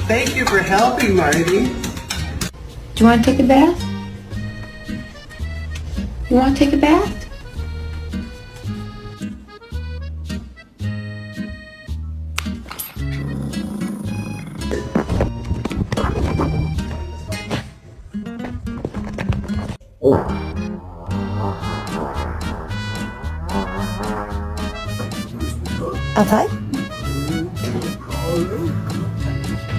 Thank you for helping, Marty. Do you want to take a bath? You want to take a bath? Altay?